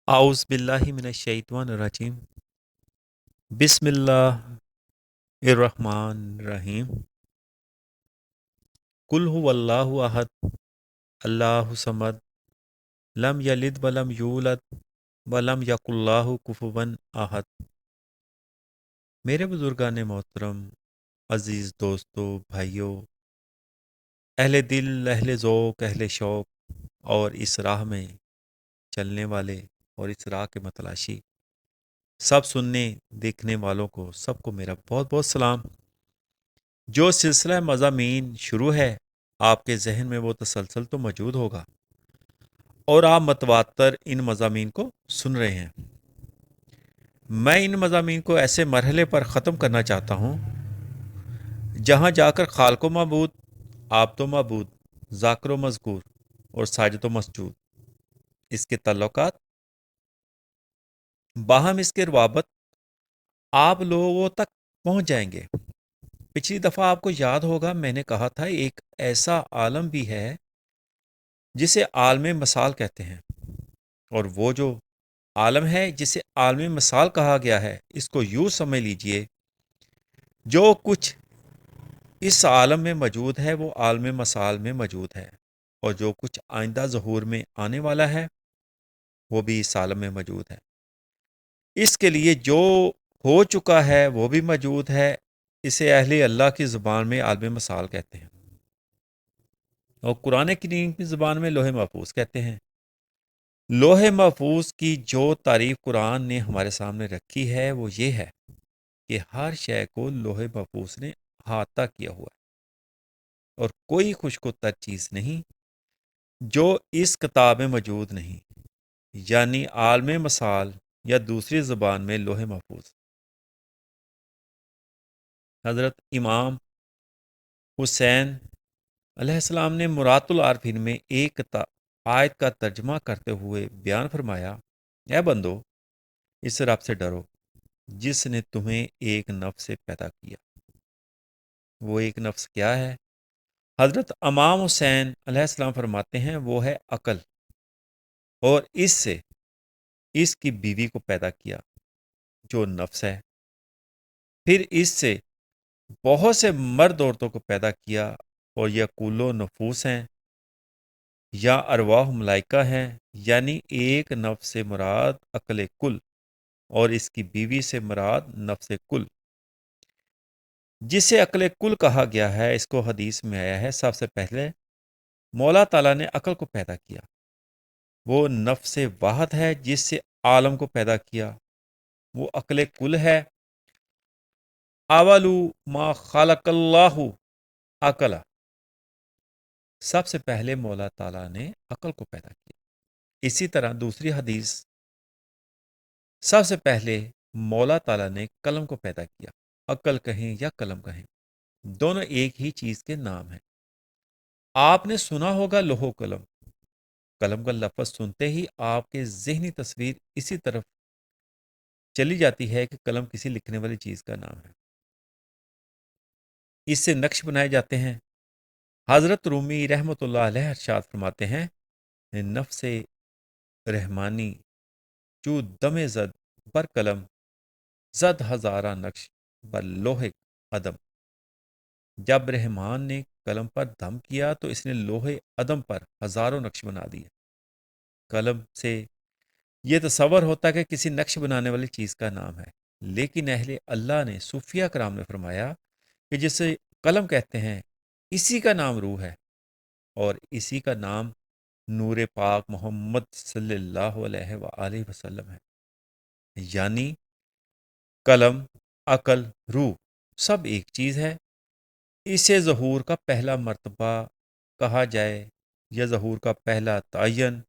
اعوذ باللہ من الشیطان الرجیم بسم اللہ الرحمن الرحیم قل هو اللہ احد اللہ صمد لم یلد ولم یولد ولم یکن لہ کفوا احد۔ میرے بزرگان محترم، عزیز دوستو، بھائیو، اہل دل، اہل ذوق، اہل شوق اور اس راہ میں چلنے والے اور اس راہ کے متلاشی سب سننے دیکھنے والوں کو، سب کو میرا بہت بہت سلام۔ جو سلسلہ مضامین شروع ہے، آپ کے ذہن میں وہ تسلسل تو موجود ہوگا اور آپ متواتر ان مضامین کو سن رہے ہیں۔ میں ان مضامین کو ایسے مرحلے پر ختم کرنا چاہتا ہوں جہاں جا کر خالق و معبود، آپ تو معبود، ذاکر و مذکور اور ساجد و مسجود، اس کے تعلقات، باہم اس کے روابط آپ لوگوں تک پہنچ جائیں گے۔ پچھلی دفعہ آپ کو یاد ہوگا میں نے کہا تھا ایک ایسا عالم بھی ہے جسے عالم مثال کہتے ہیں، اور وہ جو عالم ہے جسے عالم مثال کہا گیا ہے، اس کو یوں سمجھ لیجئے، جو کچھ اس عالم میں موجود ہے وہ عالم مثال میں موجود ہے، اور جو کچھ آئندہ ظہور میں آنے والا ہے وہ بھی اس عالم میں موجود ہے۔ اس کے لیے جو ہو چکا ہے وہ بھی موجود ہے، اسے اہل اللہ کی زبان میں عالم مثال کہتے ہیں، اور قرآن کریم کی زبان میں لوح محفوظ کہتے ہیں۔ لوح محفوظ کی جو تعریف قرآن نے ہمارے سامنے رکھی ہے وہ یہ ہے کہ ہر شے کو لوح محفوظ نے احاطہ کیا ہوا ہے، اور کوئی خوشک و تر چیز نہیں جو اس کتاب میں موجود نہیں، یعنی عالم مثال یا دوسری زبان میں لوح محفوظ۔ حضرت امام حسین علیہ السلام نے مرات العارفین میں ایک آیت کا ترجمہ کرتے ہوئے بیان فرمایا، اے بندو، اس رب سے ڈرو جس نے تمہیں ایک نفس سے پیدا کیا۔ وہ ایک نفس کیا ہے؟ حضرت امام حسین علیہ السلام فرماتے ہیں وہ ہے عقل، اور اس سے اس کی بیوی کو پیدا کیا جو نفس ہے، پھر اس سے بہت سے مرد عورتوں کو پیدا کیا، اور یہ کل و نفوس ہیں یا ارواح ملائکہ ہیں، یعنی ایک نفس سے مراد عقل کل، اور اس کی بیوی سے مراد نفس کل۔ جسے عقل کل کہا گیا ہے، اس کو حدیث میں آیا ہے سب سے پہلے مولا تعالیٰ نے عقل کو پیدا کیا، وہ نفس واحد ہے جس سے عالم کو پیدا کیا، وہ عقل کل ہے۔ اولو ما خلق اللہ عقلا، سب سے پہلے مولا تعالیٰ نے عقل کو پیدا کیا۔ اسی طرح دوسری حدیث، سب سے پہلے مولا تعالیٰ نے قلم کو پیدا کیا۔ عقل کہیں یا قلم کہیں، دونوں ایک ہی چیز کے نام ہیں۔ آپ نے سنا ہوگا لوح و قلم۔ قلم کا لفظ سنتے ہی آپ کے ذہنی تصویر اسی طرف چلی جاتی ہے کہ قلم کسی لکھنے والی چیز کا نام ہے۔ اس سے نقش بنائے جاتے ہیں۔ حضرت رومی رحمۃ اللہ علیہ ارشاد فرماتے ہیں، نفس رحمانی چو دم زد بر قلم، زد ہزارہ نقش بر لوح عدم۔ جب رحمان نے قلم پر دم کیا تو اس نے لوح عدم پر ہزاروں نقش بنا دیے۔ قلم سے یہ تصور ہوتا ہے کہ کسی نقش بنانے والی چیز کا نام ہے، لیکن اہل اللہ نے، صوفیہ کرام نے فرمایا کہ جسے قلم کہتے ہیں اسی کا نام روح ہے، اور اسی کا نام نور پاک محمد صلی اللہ علیہ وآلہ وسلم ہے۔ یعنی قلم، عقل، روح سب ایک چیز ہے۔ اسے ظہور کا پہلا مرتبہ کہا جائے، یا ظہور کا پہلا تعین،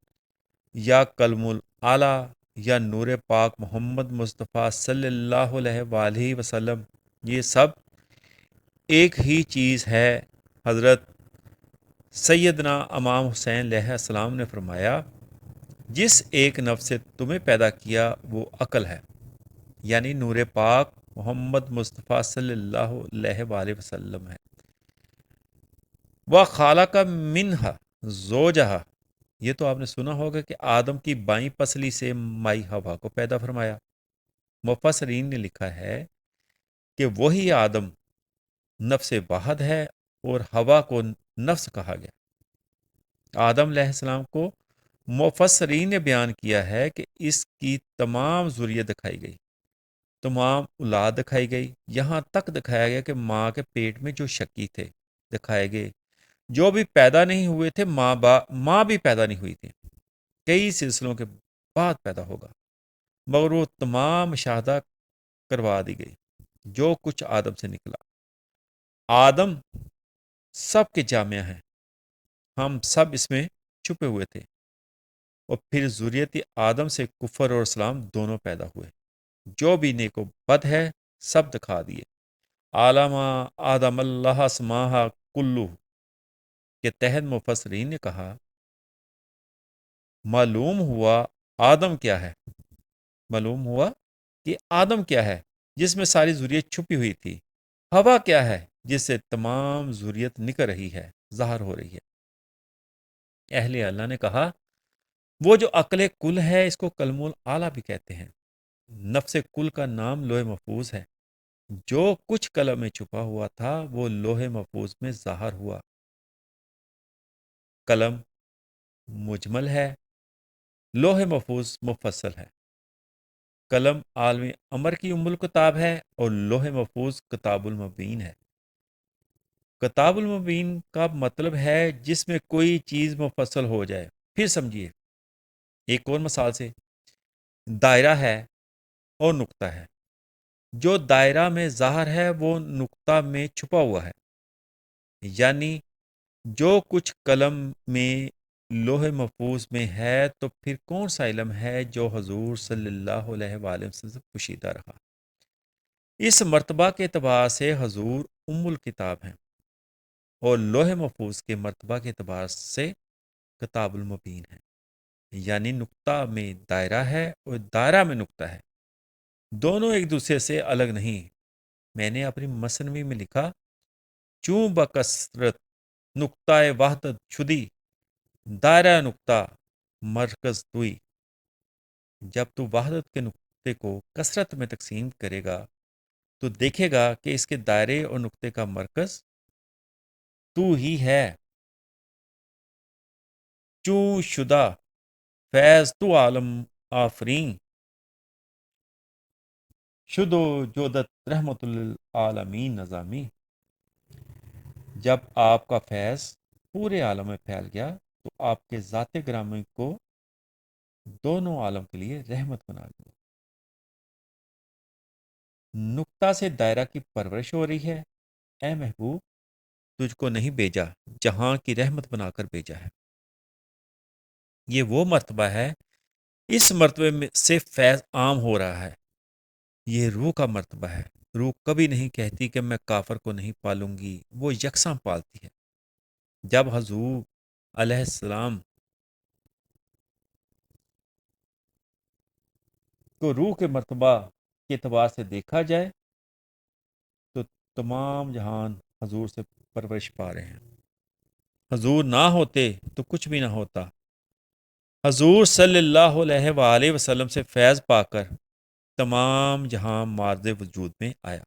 یا کلم الاعلیٰ، یا نور پاک محمد مصطفیٰ صلی اللہ علیہ وآلہ وسلم، یہ سب ایک ہی چیز ہے۔ حضرت سیدنا امام حسین علیہ السلام نے فرمایا، جس ایک نفس سے تمہیں پیدا کیا وہ عقل ہے، یعنی نور پاک محمد مصطفیٰ صلی اللہ علیہ وآلہ وسلم ہے۔ وَخَلَقَ مِنْهَا زَوْجَهَا، یہ تو آپ نے سنا ہوگا کہ آدم کی بائیں پسلی سے مائی ہوا کو پیدا فرمایا۔ مفسرین نے لکھا ہے کہ وہی آدم نفس واحد ہے اور ہوا کو نفس کہا گیا۔ آدم علیہ السلام کو مفسرین نے بیان کیا ہے کہ اس کی تمام ذریت دکھائی گئی، تمام اولاد دکھائی گئی، یہاں تک دکھایا گیا کہ ماں کے پیٹ میں جو شکی تھے دکھائے گئے، جو بھی پیدا نہیں ہوئے تھے، ماں بھی پیدا نہیں ہوئی تھی، کئی سلسلوں کے بعد پیدا ہوگا، مگر وہ تمام مشاہدہ کروا دی گئی جو کچھ آدم سے نکلا۔ آدم سب کے جامعہ ہیں، ہم سب اس میں چھپے ہوئے تھے، اور پھر ذریت آدم سے کفر اور اسلام دونوں پیدا ہوئے، جو بھی نیک و بد ہے سب دکھا دیے۔ علامہ آدم اللہ سماہا کلو کے تحت مفسرین نے کہا معلوم ہوا آدم کیا ہے، معلوم ہوا کہ آدم کیا ہے جس میں ساری ذریت چھپی ہوئی تھی، ہوا کیا ہے جس سے تمام ذریت نکل رہی ہے، ظاہر ہو رہی ہے۔ اہل اللہ نے کہا وہ جو عقل کل ہے اس کو کلم الاعلیٰ بھی کہتے ہیں۔ نفس کل کا نام لوح محفوظ ہے، جو کچھ قلم میں چھپا ہوا تھا وہ لوح محفوظ میں ظاہر ہوا۔ قلم مجمل ہے، لوح محفوظ مفصل ہے۔ قلم عالم امر کی ام الکتاب ہے اور لوح محفوظ کتاب المبین ہے۔ کتاب المبین کا مطلب ہے جس میں کوئی چیز مفصل ہو جائے۔ پھر سمجھیے ایک اور مثال سے، دائرہ ہے اور نقطہ ہے، جو دائرہ میں ظاہر ہے وہ نقطہ میں چھپا ہوا ہے، یعنی جو کچھ قلم میں لوح محفوظ میں ہے تو پھر کون سا علم ہے جو حضور صلی اللہ علیہ وآلہ وسلم سے پوشیدہ رہا۔ اس مرتبہ کے اعتبار سے حضور ام الکتاب ہیں اور لوح محفوظ کے مرتبہ کے اعتبار سے کتاب المبین ہے، یعنی نقطہ میں دائرہ ہے اور دائرہ میں نقطہ ہے، دونوں ایک دوسرے سے الگ نہیں۔ میں نے اپنی مثنوی میں لکھا چوں بکثرت نقطہ وحدت چھدی دائرہ نقطہ مرکز توئی۔ جب تو وحدت کے نقطے کو کثرت میں تقسیم کرے گا تو دیکھے گا کہ اس کے دائرے اور نقطے کا مرکز تو ہی ہے۔ چوں شدہ فیض تو عالم آفرین شد و جودت رحمت للعالمین نظامی۔ جب آپ کا فیض پورے عالم میں پھیل گیا تو آپ کے ذات گرامی کو دونوں عالم کے لیے رحمت بنا دیا۔ نقطہ سے دائرہ کی پرورش ہو رہی ہے۔ اے محبوب تجھ کو نہیں بھیجا جہاں کی رحمت بنا کر بھیجا ہے۔ یہ وہ مرتبہ ہے، اس مرتبے میں سے فیض عام ہو رہا ہے۔ یہ روح کا مرتبہ ہے۔ روح کبھی نہیں کہتی کہ میں کافر کو نہیں پالوں گی، وہ یکساں پالتی ہے۔ جب حضور علیہ السلام کو روح کے مرتبہ کے اعتبار سے دیکھا جائے تو تمام جہان حضور سے پرورش پا رہے ہیں۔ حضور نہ ہوتے تو کچھ بھی نہ ہوتا۔ حضور صلی اللہ علیہ وآلہ وسلم سے فیض پا کر تمام جہاں مارد وجود میں آیا۔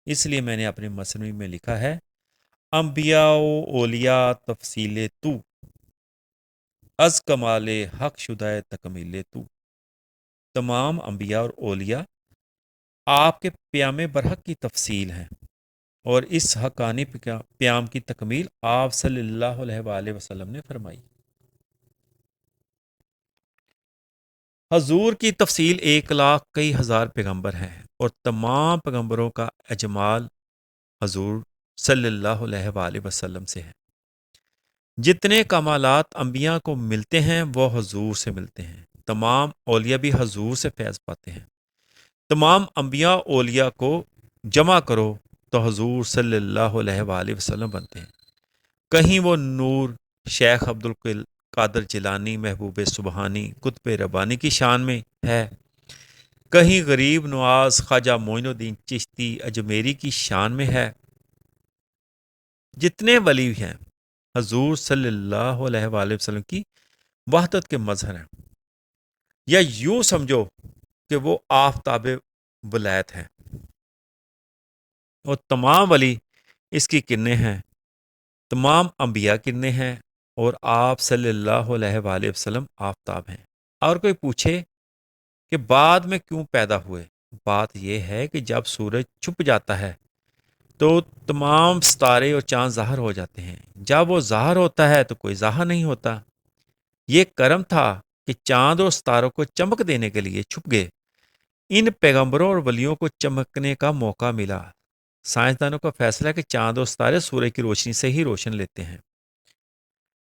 اس لیے میں نے اپنی مثنوی میں لکھا ہے انبیاء و اولیاء تفصیل تو از کمال حق شدہ تکمیل تو۔ تمام انبیاء اور اولیاء آپ کے پیام برحق کی تفصیل ہیں، اور اس حقانی پیام کی تکمیل آپ صلی اللہ علیہ وآلہ وسلم نے فرمائی۔ حضور کی تفصیل 1,00,000 کئی ہزار پیغمبر ہیں، اور تمام پیغمبروں کا اجمال حضور صلی اللہ علیہ وآلہ وسلم سے ہے۔ جتنے کمالات انبیاء کو ملتے ہیں وہ حضور سے ملتے ہیں۔ تمام اولیاء بھی حضور سے فیض پاتے ہیں۔ تمام انبیاء اولیاء کو جمع کرو تو حضور صلی اللہ علیہ وآلہ وسلم بنتے ہیں۔ کہیں وہ نور شیخ عبدالقادر جیلانی محبوب سبحانی قطب ربانی کی شان میں ہے، کہیں غریب نواز خواجہ معین الدین چشتی اجمیری کی شان میں ہے۔ جتنے ولی ہیں حضور صلی اللہ علیہ وآلہ وسلم کی وحدت کے مظہر ہیں، یا یوں سمجھو کہ وہ آفتاب ولایت ہیں اور تمام ولی اس کی کرنیں ہیں، تمام انبیاء کرنیں ہیں، اور آپ صلی اللہ علیہ وآلہ وسلم آفتاب ہیں۔ اور کوئی پوچھے کہ بعد میں کیوں پیدا ہوئے؟ بات یہ ہے کہ جب سورج چھپ جاتا ہے تو تمام ستارے اور چاند ظاہر ہو جاتے ہیں، جب وہ ظاہر ہوتا ہے تو کوئی ظاہر نہیں ہوتا۔ یہ کرم تھا کہ چاند اور ستاروں کو چمک دینے کے لیے چھپ گئے۔ ان پیغمبروں اور ولیوں کو چمکنے کا موقع ملا۔ سائنسدانوں کا فیصلہ ہے کہ چاند اور ستارے سورج کی روشنی سے ہی روشن لیتے ہیں،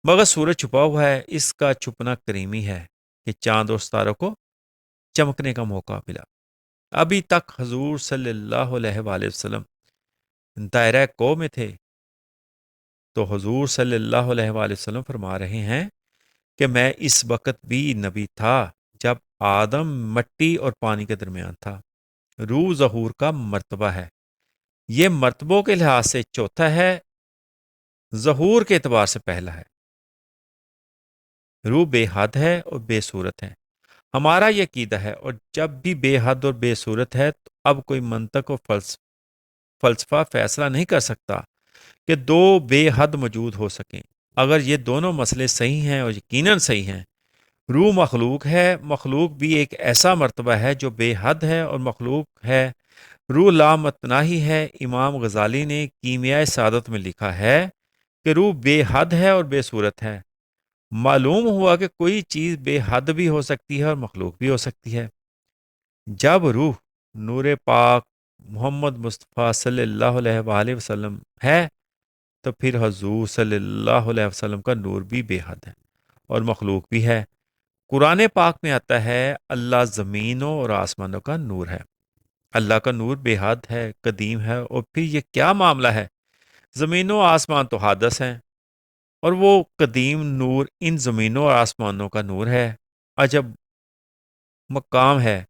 مگر سورج چھپا ہوا ہے، اس کا چھپنا کریمی ہے کہ چاند اور ستاروں کو چمکنے کا موقع ملا۔ ابھی تک حضور صلی اللہ علیہ وآلہ وسلم دائرہ کو میں تھے، تو حضور صلی اللہ علیہ وآلہ وسلم فرما رہے ہیں کہ میں اس وقت بھی نبی تھا جب آدم مٹی اور پانی کے درمیان تھا۔ روح ظہور کا مرتبہ ہے، یہ مرتبوں کے لحاظ سے چوتھا ہے، ظہور کے اعتبار سے پہلا ہے۔ روح بے حد ہے اور بے صورت ہے، ہمارا یہ عقیدہ ہے، اور جب بھی بے حد اور بے صورت ہے تو اب کوئی منطق اور فلسفہ فیصلہ نہیں کر سکتا کہ دو بے حد موجود ہو سکیں۔ اگر یہ دونوں مسئلے صحیح ہیں اور یقیناً صحیح ہیں، روح مخلوق ہے، مخلوق بھی ایک ایسا مرتبہ ہے جو بے حد ہے اور مخلوق ہے، روح لامتناہی ہے۔ امام غزالی نے کیمیائے سعادت میں لکھا ہے کہ روح بے حد ہے اور بے صورت ہے۔ معلوم ہوا کہ کوئی چیز بے حد بھی ہو سکتی ہے اور مخلوق بھی ہو سکتی ہے۔ جب روح نور پاک محمد مصطفیٰ صلی اللہ علیہ وآلہ وسلم ہے تو پھر حضور صلی اللہ علیہ وسلم کا نور بھی بے حد ہے اور مخلوق بھی ہے۔ قرآن پاک میں آتا ہے اللہ زمینوں اور آسمانوں کا نور ہے۔ اللہ کا نور بے حد ہے، قدیم ہے، اور پھر یہ کیا معاملہ ہے؟ زمینوں آسمان تو حادث ہیں اور وہ قدیم نور ان زمینوں اور آسمانوں کا نور ہے۔ عجب مقام ہے۔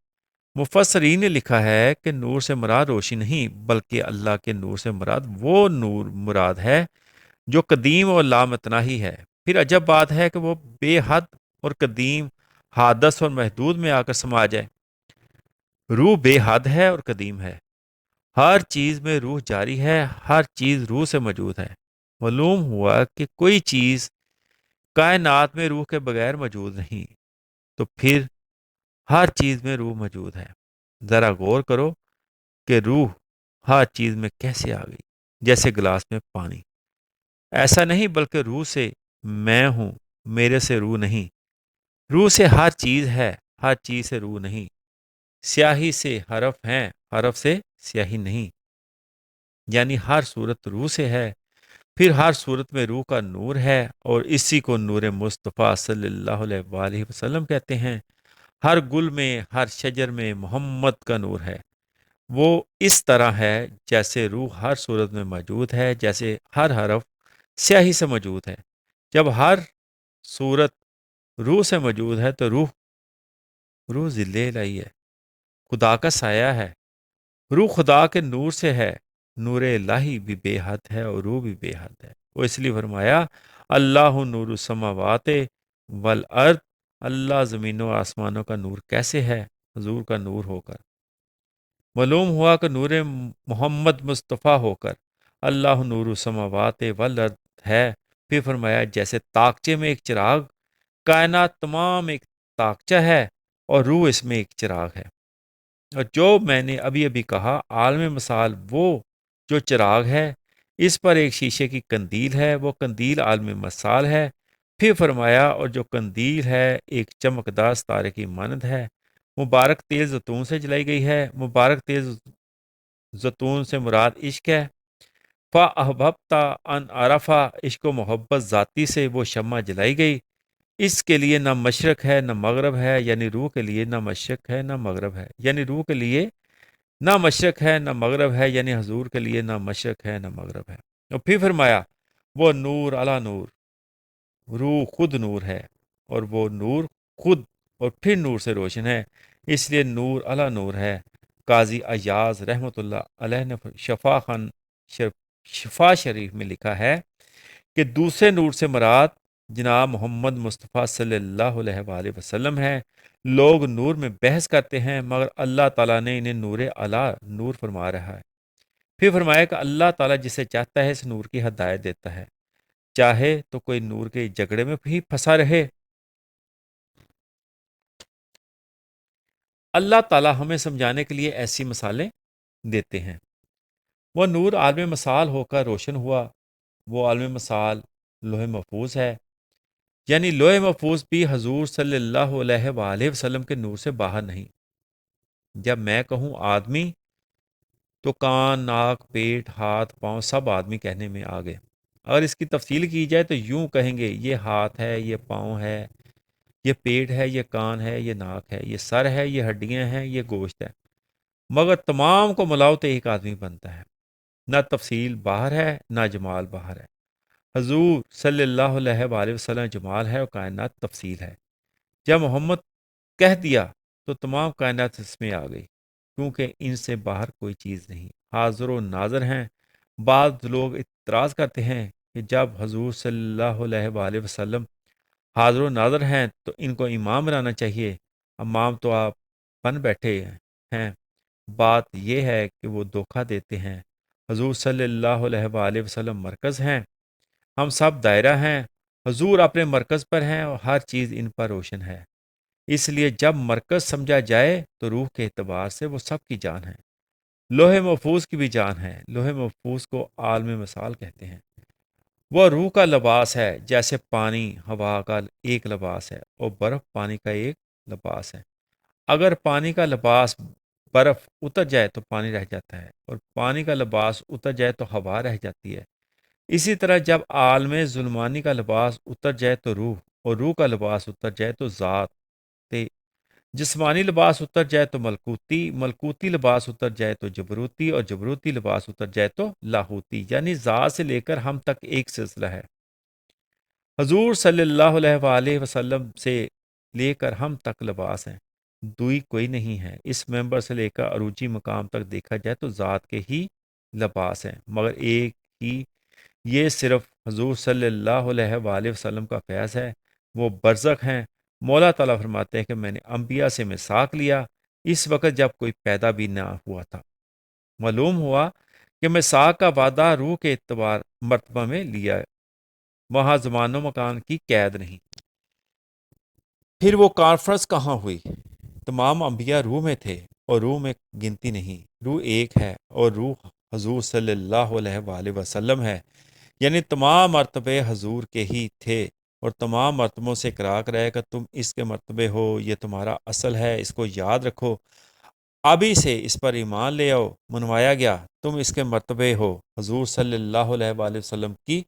مفسرین نے لکھا ہے کہ نور سے مراد روشنی نہیں بلکہ اللہ کے نور سے مراد وہ نور مراد ہے جو قدیم اور لامتناہی ہے۔ پھر عجب بات ہے کہ وہ بے حد اور قدیم، حادث اور محدود میں آ کر سما جائے۔ روح بے حد ہے اور قدیم ہے، ہر چیز میں روح جاری ہے، ہر چیز روح سے موجود ہے۔ معلوم ہوا کہ کوئی چیز کائنات میں روح کے بغیر موجود نہیں، تو پھر ہر چیز میں روح موجود ہے۔ ذرا غور کرو کہ روح ہر چیز میں کیسے آ گئی، جیسے گلاس میں پانی۔ ایسا نہیں بلکہ روح سے میں ہوں، میرے سے روح نہیں۔ روح سے ہر چیز ہے، ہر چیز سے روح نہیں۔ سیاہی سے حرف ہیں، حرف سے سیاہی نہیں، یعنی ہر صورت روح سے ہے، پھر ہر صورت میں روح کا نور ہے، اور اسی کو نور مصطفیٰ صلی اللہ علیہ وآلہ وسلم کہتے ہیں۔ ہر گل میں، ہر شجر میں محمد کا نور ہے۔ وہ اس طرح ہے جیسے روح ہر صورت میں موجود ہے، جیسے ہر حرف سیاہی سے موجود ہے۔ جب ہر صورت روح سے موجود ہے تو روح ذل الہی ہے، خدا کا سایہ ہے۔ روح خدا کے نور سے ہے، نور الہی بھی بے حد ہے اور روح بھی بے حد ہے۔ وہ اس لیے فرمایا اللہ نور السماوات والارض، اللہ زمینوں اور آسمانوں کا نور کیسے ہے؟ حضور کا نور ہو کر۔ معلوم ہوا کہ نور محمد مصطفیٰ ہو کر اللہ نور السماوات والارض ہے۔ پھر فرمایا جیسے طاقچے میں ایک چراغ، کائنات تمام ایک طاقچہ ہے اور روح اس میں ایک چراغ ہے۔ اور جو میں نے ابھی ابھی کہا، عالم مثال وہ جو چراغ ہے، اس پر ایک شیشے کی قندیل ہے، وہ قندیل عالم مثال ہے۔ پھر فرمایا اور جو قندیل ہے ایک چمکدار ستارے کی مانند ہے، مبارک تیل زیتون سے جلائی گئی ہے۔ مبارک تیل زیتون سے مراد عشق ہے۔ فَأَحْبَبْتَ أَنْ عَرَفَ، عشق و محبت ذاتی سے وہ شمع جلائی گئی۔ اس کے لیے نہ مشرق ہے نہ مغرب ہے، یعنی روح کے لیے نہ مشرق ہے نہ مغرب ہے، یعنی روح کے لیے نہ مشرق ہے نہ مغرب ہے، یعنی حضور کے لیے نہ مشرق ہے نہ مغرب ہے۔ اور پھر فرمایا وہ نور علی نور، روح خود نور ہے، اور وہ نور خود اور پھر نور سے روشن ہے، اس لیے نور علی نور ہے۔ قاضی ایاز رحمۃ اللہ علیہ نے شفا شریف میں لکھا ہے کہ دوسرے نور سے مراد جناب محمد مصطفیٰ صلی اللہ علیہ وآلہ وسلم ہیں۔ لوگ نور میں بحث کرتے ہیں مگر اللہ تعالیٰ نے انہیں نور اعلیٰ نور فرما رہا ہے۔ پھر فرمایا کہ اللہ تعالیٰ جسے چاہتا ہے اس نور کی ہدایت دیتا ہے، چاہے تو کوئی نور کے جھگڑے میں بھی پھنسا رہے۔ اللہ تعالیٰ ہمیں سمجھانے کے لیے ایسی مثالیں دیتے ہیں۔ وہ نور عالم مثال ہو کر روشن ہوا، وہ عالم مثال لوح محفوظ ہے، یعنی لوح محفوظ بھی حضور صلی اللہ علیہ وآلہ وسلم کے نور سے باہر نہیں۔ جب میں کہوں آدمی تو کان، ناک، پیٹ، ہاتھ، پاؤں سب آدمی کہنے میں آ گئے۔ اگر اس کی تفصیل کی جائے تو یوں کہیں گے یہ ہاتھ ہے، یہ پاؤں ہے، یہ پیٹ ہے، یہ کان ہے، یہ ناک ہے، یہ سر ہے، یہ ہڈیاں ہیں، یہ گوشت ہے، مگر تمام کو ملاؤ تو ایک آدمی بنتا ہے۔ نہ تفصیل باہر ہے نہ جمال باہر ہے۔ حضور صلی اللہ علیہ وآلہ وسلم جمال ہے اور کائنات تفصیل ہے۔ جب محمد کہہ دیا تو تمام کائنات اس میں آ گئی، کیونکہ ان سے باہر کوئی چیز نہیں، حاضر و ناظر ہیں۔ بعض لوگ اعتراض کرتے ہیں کہ جب حضور صلی اللہ علیہ وآلہ وسلم حاضر و ناظر ہیں تو ان کو امام بنانا چاہیے، امام تو آپ بن بیٹھے ہیں۔ بات یہ ہے کہ وہ دھوکہ دیتے ہیں۔ حضور صلی اللہ علیہ وآلہ وسلم مرکز ہیں، ہم سب دائرہ ہیں۔ حضور اپنے مرکز پر ہیں اور ہر چیز ان پر روشن ہے۔ اس لیے جب مرکز سمجھا جائے تو روح کے اعتبار سے وہ سب کی جان ہے، لوح محفوظ کی بھی جان ہے۔ لوح محفوظ کو عالم مثال کہتے ہیں۔ وہ روح کا لباس ہے، جیسے پانی ہوا کا ایک لباس ہے اور برف پانی کا ایک لباس ہے۔ اگر پانی کا لباس برف اتر جائے تو پانی رہ جاتا ہے، اور پانی کا لباس اتر جائے تو ہوا رہ جاتی ہے۔ اسی طرح جب عالم ظلمانی کا لباس اتر جائے تو روح، اور روح کا لباس اتر جائے تو ذات، جسمانی لباس اتر جائے تو ملکوتی، ملکوتی لباس اتر جائے تو جبروتی، اور جبروتی لباس اتر جائے تو لاہوتی، یعنی ذات سے لے کر ہم تک ایک سلسلہ ہے۔ حضور صلی اللہ علیہ وآلہ وسلم سے لے کر ہم تک لباس ہیں، دوئی کوئی نہیں ہے۔ اس ممبر سے لے کر عروجی مقام تک دیکھا جائے تو ذات کے ہی لباس ہیں، مگر ایک ہی، یہ صرف حضور صلی اللہ علیہ وآلہ وسلم کا فیض ہے۔ وہ برزخ ہیں۔ مولا تعالیٰ فرماتے ہیں کہ میں نے انبیاء سے میثاق لیا اس وقت جب کوئی پیدا بھی نہ ہوا تھا۔ معلوم ہوا کہ میثاق کا وعدہ روح کے اعتبار مرتبہ میں لیا ہے، وہاں زمان و مکان کی قید نہیں۔ پھر وہ کانفرنس کہاں ہوئی؟ تمام انبیاء روح میں تھے اور روح میں گنتی نہیں، روح ایک ہے اور روح حضور صلی اللہ علیہ وآلہ وسلم ہے، یعنی تمام مرتبے حضور کے ہی تھے، اور تمام مرتبوں سے اقرار رہے کہ تم اس کے مرتبے ہو، یہ تمہارا اصل ہے، اس کو یاد رکھو، ابھی سے اس پر ایمان لے آؤ۔ منوایا گیا تم اس کے مرتبے ہو۔ حضور صلی اللہ علیہ وآلہ وسلم کی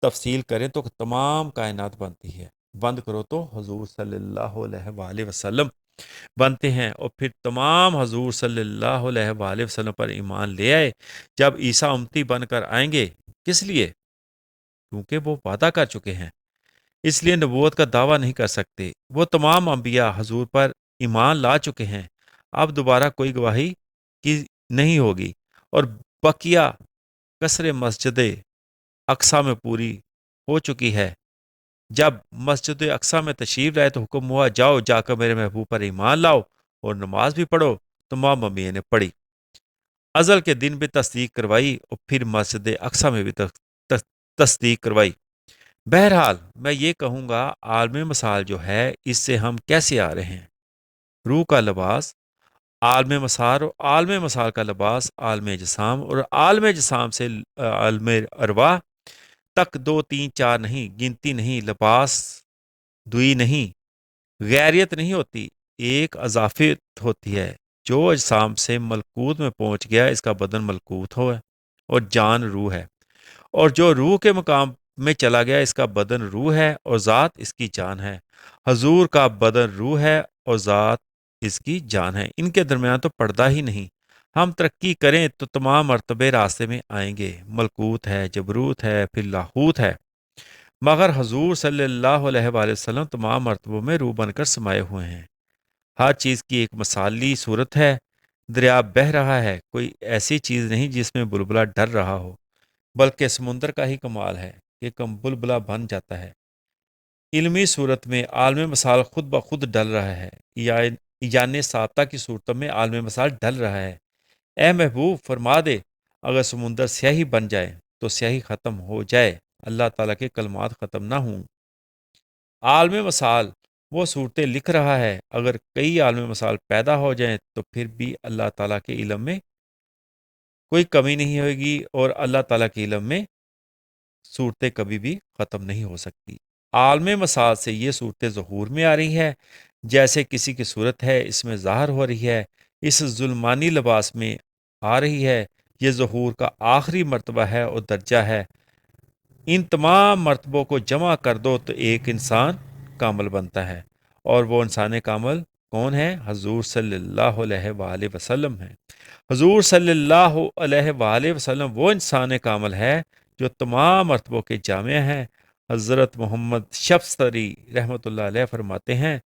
تفصیل کریں تو تمام کائنات بنتی ہے، بند کرو تو حضور صلی اللہ علیہ وآلہ وسلم بنتے ہیں، اور پھر تمام حضور صلی اللہ علیہ وآلہ وسلم پر ایمان لے آئے۔ جب عیسیٰ امتی بن کر آئیں گے، کس لیے؟ کیونکہ وہ وعدہ کر چکے ہیں، اس لیے نبوت کا دعویٰ نہیں کر سکتے۔ وہ تمام انبیاء حضور پر ایمان لا چکے ہیں، اب دوبارہ کوئی گواہی کی نہیں ہوگی، اور بقیہ کثر مسجد اقصی میں پوری ہو چکی ہے۔ جب مسجد اقصی میں تشریف لائے تو حکم ہوا جاؤ، جا کر میرے محبوب پر ایمان لاؤ اور نماز بھی پڑھو۔ تمام انبیاء نے پڑھی، ازل کے دن بھی تصدیق کروائی، اور پھر مسجد اقصی میں بھی تصدیق کروائی۔ بہرحال میں یہ کہوں گا عالم مثال جو ہے اس سے ہم کیسے آ رہے ہیں؟ روح کا لباس عالم مثال، اور عالم مثال کا لباس عالم جسام، اور عالم جسام سے عالم ارواح تک دو تین چار نہیں، گنتی نہیں، لباس دوئی نہیں، غیریت نہیں ہوتی، ایک اضافیت ہوتی ہے۔ جو اجسام سے ملکوت میں پہنچ گیا اس کا بدن ملکوت ہو ہے اور جان روح ہے، اور جو روح کے مقام میں چلا گیا اس کا بدن روح ہے اور ذات اس کی جان ہے۔ حضور کا بدن روح ہے اور ذات اس کی جان ہے، ان کے درمیان تو پردہ ہی نہیں۔ ہم ترقی کریں تو تمام مرتبے راستے میں آئیں گے، ملکوت ہے، جبروت ہے، پھر لاہوت ہے، مگر حضور صلی اللہ علیہ وآلہ وسلم تمام مرتبوں میں روح بن کر سمائے ہوئے ہیں۔ ہر چیز کی ایک مثالی صورت ہے، دریا بہہ رہا ہے، کوئی ایسی چیز نہیں جس میں بلبلا ڈر رہا ہو، بلکہ سمندر کا ہی کمال ہے کہ کم بلبلا بن جاتا ہے۔ علمی صورت میں عالم مثال خود بخود ڈل رہا ہے، یعنی سابطہ کی صورتوں میں عالم مثال ڈل رہا ہے۔ اے محبوب فرما دے، اگر سمندر سیاہی بن جائے تو سیاہی ختم ہو جائے، اللہ تعالیٰ کے کلمات ختم نہ ہوں۔ عالم مثال وہ صورتیں لکھ رہا ہے، اگر کئی عالم مثال پیدا ہو جائیں تو پھر بھی اللہ تعالیٰ کے علم میں کوئی کمی نہیں ہوئے گی، اور اللہ تعالیٰ کے علم میں صورتیں کبھی بھی ختم نہیں ہو سکتی۔ عالم مثال سے یہ صورتیں ظہور میں آ رہی ہیں، جیسے کسی کی صورت ہے، اس میں ظاہر ہو رہی ہے، اس ظلمانی لباس میں آ رہی ہے۔ یہ ظہور کا آخری مرتبہ ہے اور درجہ ہے۔ ان تمام مرتبوں کو جمع کر دو تو ایک انسان کامل بنتا ہے، اور وہ انسان کامل کون ہے؟ حضور صلی اللہ علیہ وآلہ وسلم ہے۔ حضور صلی اللہ علیہ وآلہ وسلم وہ انسان کامل ہے جو تمام مرتبوں کے جامع ہیں۔ حضرت محمد شفستری رحمۃ اللہ علیہ فرماتے ہیں،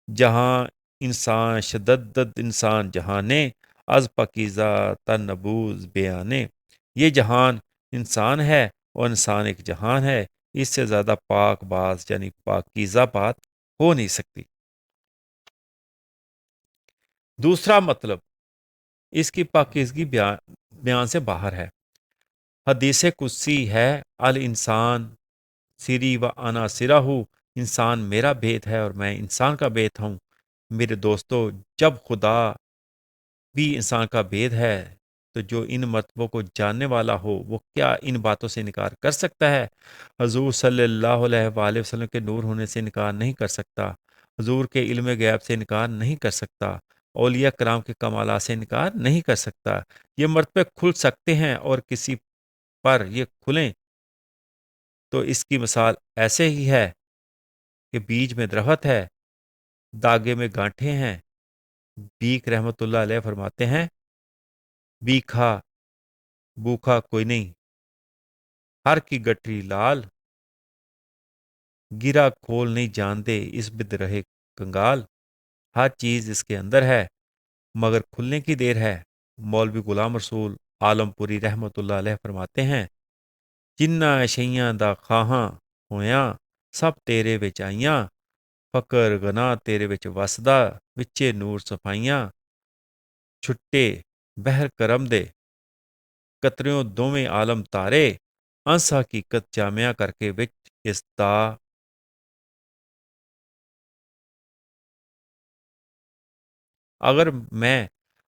جہاں انسان شددد انسان جہانے، از پکیزہ تنبوز بیانے۔ یہ جہان انسان ہے اور انسان ایک جہان ہے، اس سے زیادہ پاک باز یعنی پاکیزہ بات ہو نہیں سکتی۔ دوسرا مطلب اس کی پاکیزگی بیان سے باہر ہے۔ حدیث قدسی ہے، الانسان سری و انا سرہ، انسان میرا بیت ہے اور میں انسان کا بیت ہوں۔ میرے دوستو، جب خدا بھی انسان کا بید ہے تو جو ان مرتبوں کو جاننے والا ہو وہ کیا ان باتوں سے انکار کر سکتا ہے؟ حضور صلی اللہ علیہ وآلہ وسلم کے نور ہونے سے انکار نہیں کر سکتا، حضور کے علم غیب سے انکار نہیں کر سکتا، اولیاء کرام کے کمالات سے انکار نہیں کر سکتا۔ یہ مرتبے کھل سکتے ہیں، اور کسی پر یہ کھلیں تو اس کی مثال ایسے ہی ہے کہ بیج میں درخت ہے، داغے میں گانٹھیں ہیں۔ بیک رحمت اللہ علیہ فرماتے ہیں، بیکھا بوکھا کوئی نہیں، ہر کی گٹری لال، گرا کھول نہیں جانتے اس بد رہے کنگال۔ ہر چیز اس کے اندر ہے مگر کھلنے کی دیر ہے۔ مولوی غلام رسول عالم پوری رحمت اللہ علیہ فرماتے ہیں، جنہ اشیاں دا خواہاں ہویاں، سب تیرے وچ آئیاں، فقر گنا تیرے وچ وسدا، وچے نور صفائیاں، چھٹے بہر کرم دے قطریوں دوویں عالم تارے، انس حقیقت جامعہ کر کے وچ اس دا۔ اگر میں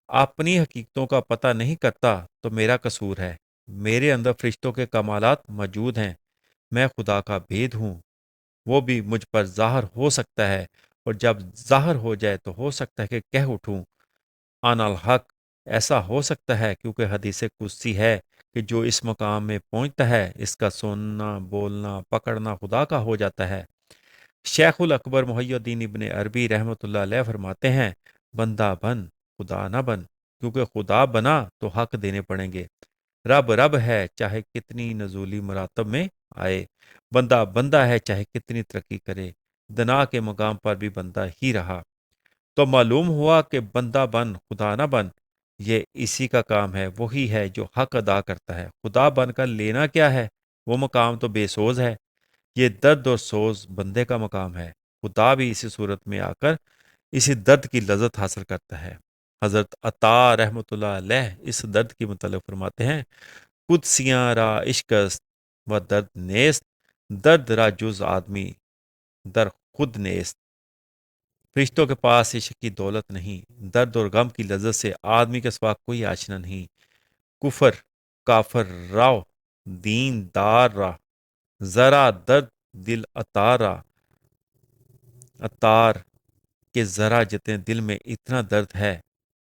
اپنی حقیقتوں کا پتہ نہیں کرتا تو میرا قصور ہے۔ میرے اندر فرشتوں کے کمالات موجود ہیں، میں خدا کا بید ہوں، وہ بھی مجھ پر ظاہر ہو سکتا ہے، اور جب ظاہر ہو جائے تو ہو سکتا ہے کہ کہہ اٹھوں آنا الحق۔ ایسا ہو سکتا ہے کیونکہ حدیث قدسی ہے کہ جو اس مقام میں پہنچتا ہے اس کا سننا بولنا پکڑنا خدا کا ہو جاتا ہے۔ شیخ الاکبر محی الدین ابن عربی رحمۃ اللہ علیہ فرماتے ہیں، بندہ بن خدا نہ بن، کیونکہ خدا بنا تو حق دینے پڑیں گے۔ رب رب ہے چاہے کتنی نزولی مراتب میں آئے، بندہ بندہ ہے چاہے کتنی ترقی کرے، دنا کے مقام پر بھی بندہ ہی رہا۔ تو معلوم ہوا کہ بندہ بن خدا نہ بن، یہ اسی کا کام ہے، وہی ہے جو حق ادا کرتا ہے۔ خدا بن کر لینا کیا ہے؟ وہ مقام تو بے سوز ہے، یہ درد اور سوز بندے کا مقام ہے۔ خدا بھی اسی صورت میں آ کر اسی درد کی لذت حاصل کرتا ہے۔ حضرت عطا رحمۃ اللہ علیہ اس درد کی متعلق فرماتے ہیں، قدسیاں را عشق است و درد نیست، درد را جز آدمی در خود نیست۔ فرشتوں کے پاس عشق کی دولت نہیں، درد اور غم کی لذت سے آدمی کے سوا کوئی آشنا نہیں۔ کفر کافر راو دین دار را، ذرا درد دل اتارا، اتار کہ ذرا جتنے دل میں اتنا درد ہے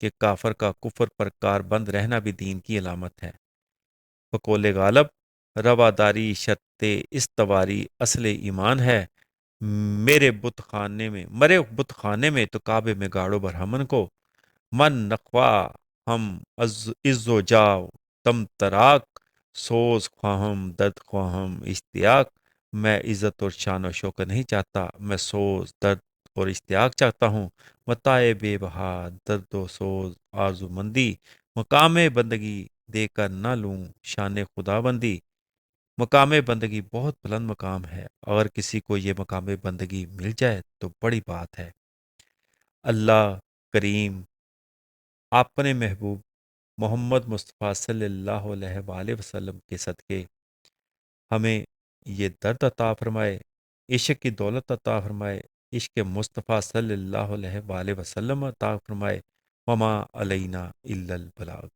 کہ کافر کا کفر پر کاربند رہنا بھی دین کی علامت ہے۔ بقول غالب، رواداری شرط استواری اصل ایمان ہے۔ مرے بت خانے میں تو کعبے میں گاڑو برہمن کو، من نقوا ہم عز و جاو تم تراک، سوز خواہم درد خواہم اشتیاق۔ میں عزت اور شان و شوکت نہیں چاہتا، میں سوز درد اور اشتیاق چاہتا ہوں۔ متاع بے بہا درد و سوز آرزو مندی، مقام بندگی دے کر نہ لوں شان خدا بندی۔ مقام بندگی بہت بلند مقام ہے، اگر کسی کو یہ مقام بندگی مل جائے تو بڑی بات ہے۔ اللہ کریم اپنے محبوب محمد مصطفیٰ صلی اللہ علیہ وآلہ وسلم کے صدقے ہمیں یہ درد عطا فرمائے، عشق کی دولت عطا فرمائے، عشق مصطفیٰ صلی اللہ علیہ وآلہ وسلم عطا فرمائے۔ وما علینا الا البلاغ۔